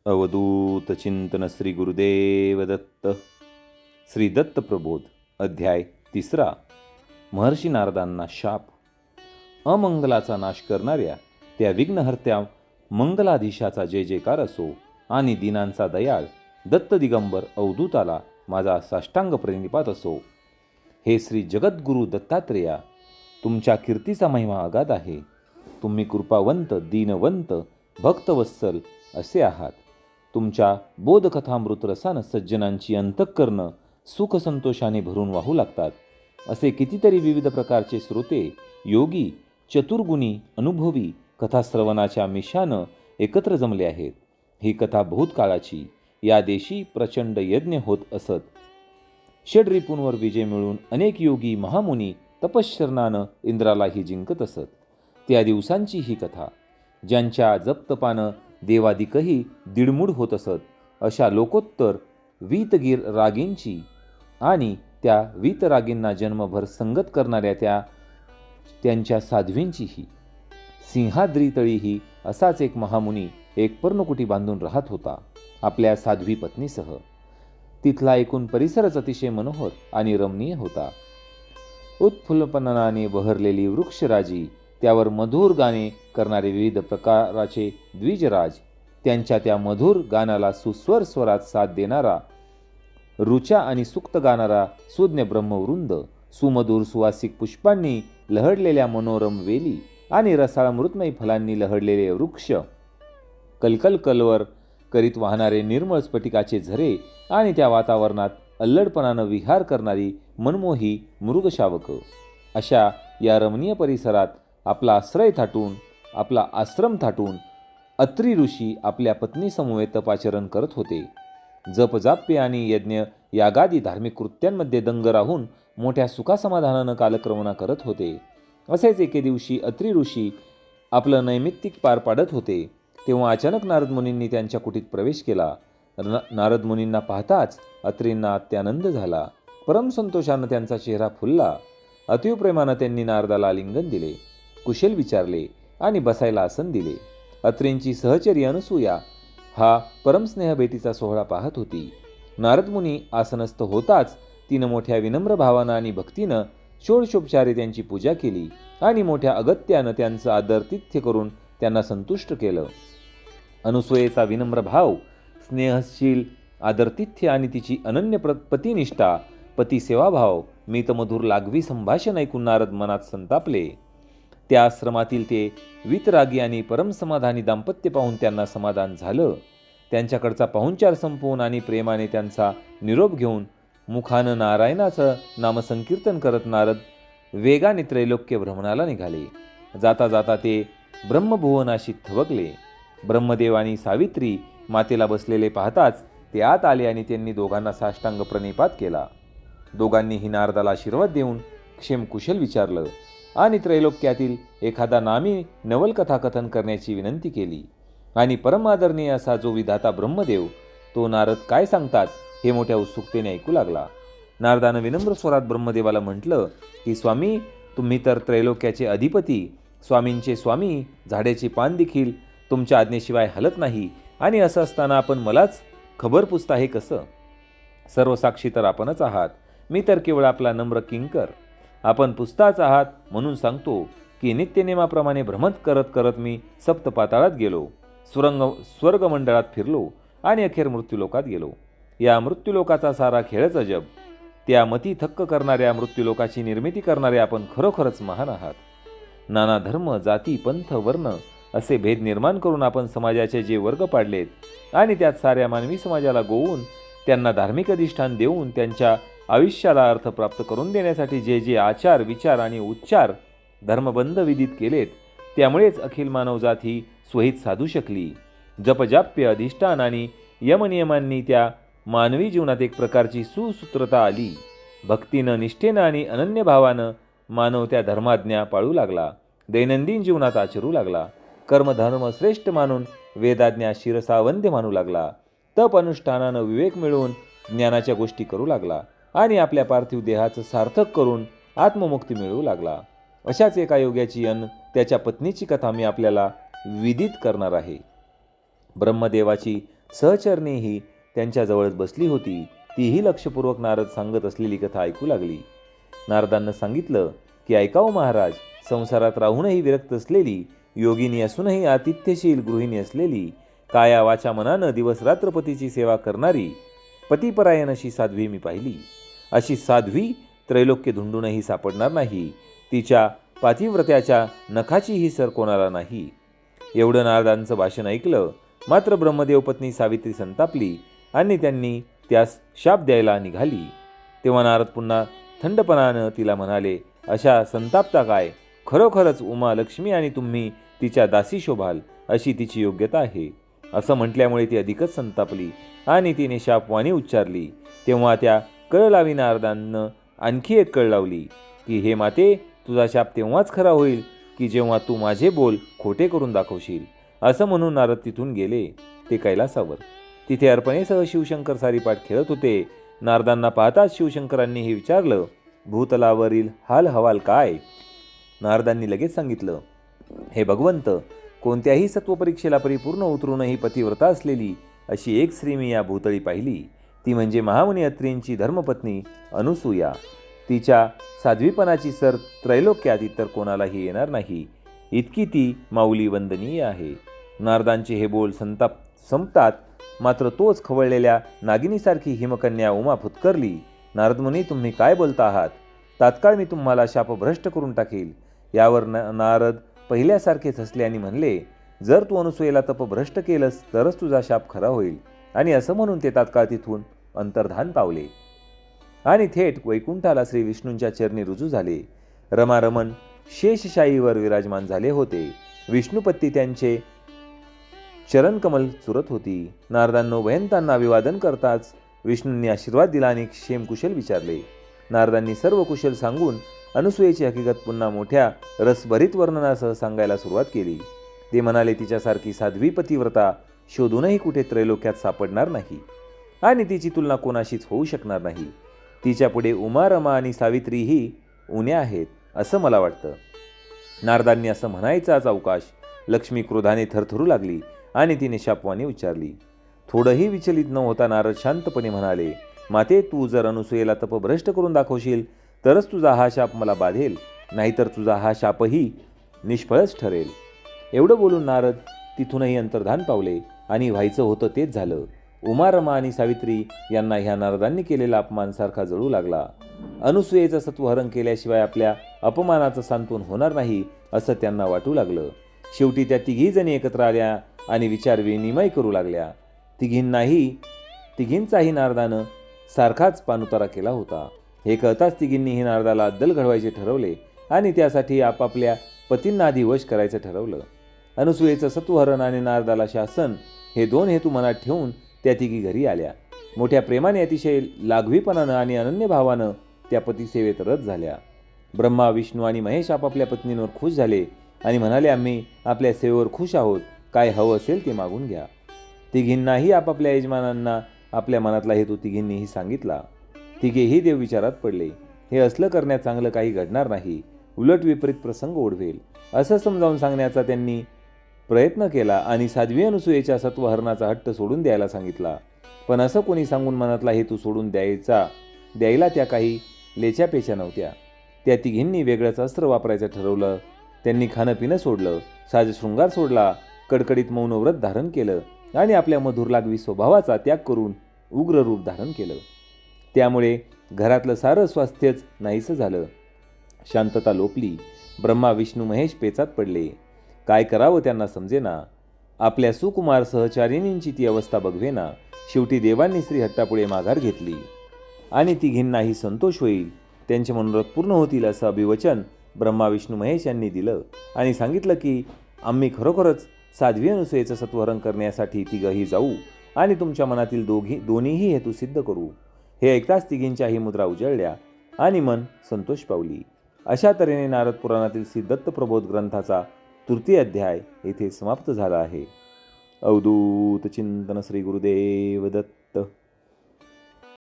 अवधूत चिंतन श्री गुरुदेव दत्त. श्री दत्त प्रबोध. अध्याय 3. महर्षी नारदांना शाप. अमंगलाचा नाश करणाऱ्या त्या विघ्नहर्त्या मंगलाधीशाचा जय जयकार असो आणि दिनांचा दयाळ दत्त दिगंबर अवधूताला माझा साष्टांग प्रणिपात असो. हे श्री जगद्गुरु दत्तात्रेया, तुमच्या कीर्तीचा महिमा अगाध आहे. तुम्ही कृपावंत, दीनवंत, भक्तवत्सल असे आहात. तुमच्या बोधकथामृत रसानं सज्जनांची अंतःकरणं सुखसंतोषाने भरून वाहू लागतात. असे कितीतरी विविध प्रकारचे श्रोते, योगी, चतुर्गुणी, अनुभवी कथाश्रवणाच्या मिशानं एकत्र जमले आहेत. ही कथा बहुत काळाची या देशी प्रचंड यज्ञ होत असत. षड्रिपूंवर विजय मिळून अनेक योगी महामुनी तपश्चरणानं इंद्रालाही जिंकत असत. त्या दिवसांची ही कथा. ज्यांच्या जपतपानं देवादिकही दिडमूड होत असत. अशा लोकोत्तर वीतगीर रागींची आणि त्या वीतरागींना जन्मभर संगत करणाऱ्या त्यांच्या साध्वींचीही. सिंहाद्रीतळीही असाच एक महामुनी एक पर्णकुटी बांधून राहत होता आपल्या साध्वी पत्नीसह. तिथला एकूण परिसरच अतिशय मनोहर आणि रमणीय होता. उत्फुल्लपणाने बहरलेली वृक्षराजी, त्यावर मधुर गाणे करणारे विविध प्रकाराचे द्विजराज, त्यांच्या त्या मधुर गानाला सुस्वर स्वरात साथ देणारा रुचा आणि सुक्त गाणारा सुज्ञ ब्रह्मवृंद, सुमधुर सुवासिक पुष्पांनी लहडलेल्या मनोरम वेली आणि रसाळ मृतमयी फलांनी लहडलेले वृक्ष, कलकल कलवर करीत वाहणारे निर्मळ स्फटिकाचे झरे आणि त्या वातावरणात अल्लडपणानं विहार करणारी मनमोही मृगशावक. अशा या रमणीय परिसरात आपला आश्रम थाटून अत्री ऋषी आपल्या पत्नीसमवेत तपाचरण करत होते. जपजाप्य आणि यज्ञ यागादी धार्मिक कृत्यांमध्ये दंग राहून मोठ्या सुखासमाधानानं कालक्रमणा करत होते. असेच एके दिवशी अत्री ऋषी आपलं नैमित्तिक पार पाडत होते, तेव्हा अचानक नारद मुनींनी त्यांच्या कुटीत प्रवेश केला. नारद मुनींना पाहताच अत्रींना अत्यानंद झाला. परमसंतोषानं त्यांचा चेहरा फुलला. अतिप्रेमानं त्यांनी नारदाला आलिंगन दिले, कुशल विचारले आणि बसायला आसन दिले. अत्रींची सहचरी अनसूया हा परमस्नेह भेटीचा सोहळा पाहत होती. नारद मुनी आसनस्थ होताच तिनं मोठ्या विनम्र भावानं आणि भक्तीनं षोडशोपचारे त्यांची पूजा केली आणि मोठ्या अगत्यानं त्यांचं आदरातिथ्य करून त्यांना संतुष्ट केलं. अनुसूयेचा विनम्र भाव, स्नेहशील आदरातिथ्य आणि तिची अनन्य पतिनिष्ठा, पतिसेवाभाव, मितमधुर लागवी संभाषण ऐकून नारद मनात संतापले. त्या आश्रमातील ते वीतरागी आणि परमसमाधानी दाम्पत्य पाहून त्यांना समाधान झालं. त्यांच्याकडचा पाहुणचार संपवून आणि प्रेमाने त्यांचा निरोप घेऊन मुखानं नारायणाचं नामसंकीर्तन करत नारद वेगाने त्रैलोक्य भ्रमणाला निघाले. जाता जाता ते ब्रह्मभुवनाशी थबकले. ब्रह्मदेव आणि सावित्री मातेला बसलेले पाहताच ते आत आले आणि त्यांनी दोघांना साष्टांग प्रणिपात केला. दोघांनीही नारदाला आशीर्वाद देऊन क्षेमकुशल विचारलं आणि त्रैलोक्यातील एखादा नामी नवलकथा कथन करण्याची विनंती केली. आणि परमादरणीय असा जो विधाता ब्रह्मदेव, तो नारद काय सांगतात हे मोठ्या उत्सुकतेने ऐकू लागला. नारदानं विनम्र स्वरात ब्रह्मदेवाला म्हटलं की, स्वामी, तुम्ही तर त्रैलोक्याचे अधिपती, स्वामींचे स्वामी, झाडाचे पान देखील तुमच्या आज्ञेशिवाय हलत नाही, आणि असं असताना आपण मलाच खबर पुसता हे कसं? सर्व साक्षी तर आपणच आहात. मी तर केवळ आपला नम्र किंकर. आपण पुसताच आहात म्हणून सांगतो की नित्यनेमाप्रमाणे भ्रमत करत करत मी सप्तपाताळात गेलो, स्वर्गमंडळात फिरलो आणि अखेर मृत्यूलोकात गेलो. या मृत्यूलोकाचा सारा खेळच अजब. त्या मती थक्क करणाऱ्या मृत्यूलोकाची निर्मिती करणारे आपण खरोखरच महान आहात. नाना धर्म, जाती, पंथ, वर्ण असे भेद निर्माण करून आपण समाजाचे जे वर्ग पाडलेत आणि त्यात साऱ्या मानवी समाजाला गोवून त्यांना धार्मिक अधिष्ठान देऊन त्यांच्या आयुष्याला अर्थ प्राप्त करून देण्यासाठी जे जे आचार, विचार आणि उच्चार धर्मबंध विदित केलेत, त्यामुळेच अखिल मानवजात ही स्वहित साधू शकली. जपजाप्य, अधिष्ठान आणि यमनियमांनी त्या मानवी जीवनात एक प्रकारची सुसूत्रता आली. भक्तीनं, निष्ठेनं आणि अनन्य भावानं मानव त्या धर्माज्ञा पाळू लागला, दैनंदिन जीवनात आचरू लागला. कर्मधर्म श्रेष्ठ मानून वेदाज्ञा शिरसावंद्य मानू लागला. तप अनुष्ठानानं विवेक मिळवून ज्ञानाच्या गोष्टी करू लागला आणि आपल्या पार्थिव देहाचं सार्थक करून आत्ममुक्ती मिळवू लागला. अशाच एका योग्याची अन त्याच्या पत्नीची कथा मी आपल्याला विदित करणार आहे. ब्रह्मदेवाची सहचरणीही त्यांच्याजवळच बसली होती. तीही लक्षपूर्वक नारद सांगत असलेली कथा ऐकू लागली. नारदांना सांगितलं की ऐकावं महाराज, संसारात राहूनही विरक्त असलेली, योगिनी असूनही आतिथ्यशील गृहिणी असलेली, काया वाचा मनानं दिवसरात्र पतीची सेवा करणारी पतिपरायण अशी साध्वी मी पाहिली. अशी साध्वी त्रैलोक्य धुंडूनही सापडणार नाही. तिच्या पातिव्रत्याच्या नखाचीही सर कोणाला नाही. एवढं नारदांचं भाषण ऐकलं मात्र ब्रह्मदेव पत्नी सावित्री संतापली आणि त्यांनी त्यास शाप द्यायला निघाली. तेव्हा नारद पुन्हा थंडपणानं तिला म्हणाले, अशा संतापता काय? खरोखरच उमा लक्ष्मी आणि तुम्ही तिच्या दासी शोभाल अशी तिची योग्यता आहे. असं म्हटल्यामुळे ती अधिकच संतापली आणि तिने शापवाणी उच्चारली. तेव्हा त्या कळ लावी नारदांना आणखी एक कळ लावली की हे माते, तुझा शाप तेव्हाच खरा होईल की जेव्हा तू माझे बोल खोटे करून दाखवशील. असं म्हणून नारद तिथून गेले ते कैलासावर. तिथे अर्पणेसह शिवशंकर सारीपाठ खेळत होते. नारदांना पाहताच शिवशंकरांनी हे विचारलं, भूतलावरील हाल हवाल काय? नारदांनी लगेच सांगितलं, हे भगवंत, कोणत्याही सत्वपरीक्षेला परिपूर्ण उतरूनही पतिव्रता असलेली अशी एक स्त्री मी या भूतळी पाहिली. ती म्हणजे महामुनी अत्रींची धर्मपत्नी अनुसूया. तिच्या साध्वीपणाची सर त्रैलोक्यात इतर कोणालाही येणार नाही. इतकी ती माऊली वंदनीय आहे. नारदांचे हे बोल संपतात मात्र तोच खवळलेल्या नागिनीसारखी हिमकन्या उमा फुत्करली. नारदमुनी, तुम्ही काय बोलता आहात? तात्काळ मी तुम्हाला शापभ्रष्ट करून टाकेल. यावर नारद पहिल्यासारखेच हसले आणि म्हणले, जर तू अनुसूयेला तपभ्रष्ट केलंस तरच तुझा शाप खरा होईल. आणि असं म्हणून ते तात्काळ तिथून अंतर्धान पावले आणि थेट वैकुंठाला श्री विष्णूंच्या चरणी रुजू झाले. रमारमण शेषशाहीवर विराजमान झाले होते. विष्णुपत्ती त्यांचे चरणकमल चुरत होती. नारदांना उभयंतांना अभिवादन करताच विष्णूंनी आशीर्वाद दिला आणि क्षेमकुशल विचारले. नारदांनी सर्व कुशल सांगून अनुसूयेची हकीकत पुन्हा मोठ्या रसभरीत वर्णनासह सांगायला सुरुवात केली. ते म्हणाले, तिच्यासारखी साध्वी पतिव्रता शोधूनही कुठे त्रैलोक्यात सापडणार नाही आणि तिची तुलना कोणाशीच होऊ शकणार नाही. तिच्या पुढे उमा, रमा आणि सावित्रीही उण्या आहेत असं मला वाटतं. नारदांनी असं म्हणायचाच अवकाश लक्ष्मी क्रोधाने थरथरू लागली आणि तिने शापवाणी उच्चारली. थोडंही विचलित न होता नारद शांतपणे म्हणाले, माते, तू जर अनुसूयेला तपभ्रष्ट करून दाखवशील तरच तुझा हा शाप मला बाधेल, नाहीतर तुझा हा शापही निष्फळच ठरेल. एवढं बोलून नारद तिथूनही अंतर्धान पावले आणि व्हायचं होतं तेच झालं. उमा, रमा आणि सावित्री यांना ह्या नारदांनी केलेला अपमान सारखा जळू लागला. अनुसूयेचं सत्वहरण केल्याशिवाय आपल्या अपमानाचं सांत्वन होणार नाही असं त्यांना वाटू लागलं. शेवटी त्या तिघी जणी एकत्र आल्या आणि विचार विनिमय करू लागल्या. तिघींचाही नारदानं सारखाच पाणउतारा केला होता. हे कळताच तिघींनीही नारदाला अद्दल घडवायचे ठरवले आणि त्यासाठी आपापल्या पतींना आधी वश करायचं ठरवलं. अनुसूयेचं सत्वहरण आणि नारदाला शासन हे दोन हेतू मनात ठेवून त्या तिघी घरी आल्या. मोठ्या प्रेमाने, अतिशय लागवीपणानं आणि अनन्य भावानं त्या पतिसेवेत रत झाल्या. ब्रह्मा, विष्णू आणि महेश आपापल्या पत्नींवर खुश झाले आणि म्हणाले, आम्ही आपल्या सेवेवर खुश आहोत. काय हवं असेल ते मागून घ्या. तिघींनाही आपापल्या यजमानांना आपल्या मनातला हेतू तिघींनीही सांगितला. तिघेही देवविचारात पडले. हे असलं करण्यात चांगलं काही घडणार नाही, उलट विपरीत प्रसंग ओढवेल असं समजावून सांगण्याचा त्यांनी प्रयत्न केला आणि साध्वी अनुसूयेच्या सत्वहरणाचा हट्ट सोडून द्यायला सांगितला. पण असं कोणी सांगून मनातला हेतू सोडून द्यायला त्या काही लेच्यापेच्या नव्हत्या. त्या तिघींनी वेगळंच अस्त्र वापरायचं ठरवलं. त्यांनी खाणं पिणं सोडलं, साजशृंगार सोडला, कडकडीत मौनव्रत धारण केलं आणि आपल्या मधुर लागवी स्वभावाचा त्याग करून उग्र रूप धारण केलं. त्यामुळे घरातलं सारं स्वास्थ्यच नाहीसं झालं. शांतता लोपली. ब्रह्मा, विष्णू, महेश पेचात पडले. काय करावं त्यांना समजेना. आपल्या सुकुमार सहचारिणींची ती अवस्था बघवेना. शेवटी देवांनी श्रीहट्टापुढे माघार घेतली आणि तिघींनाही संतोष होईल, त्यांचे मनोरथ पूर्ण होतील असं अभिवचन ब्रह्मा, विष्णू, महेश यांनी दिलं आणि सांगितलं की आम्ही खरोखरच साध्वी अनुसूयेचं सत्वहरण करण्यासाठी तिघंही जाऊ आणि तुमच्या मनातील दोन्हीही हेतू सिद्ध करू. हे ऐकताच तिघींच्याही मुद्रा उजळल्या आणि मन संतोष पावली. अशा तऱ्हेने नारद पुराणातील श्री दत्त प्रबोध ग्रंथाचा तृतीय अध्याय येथे समाप्त झाला आहे. अवधूत चिंतन श्री गुरुदेव दत्त.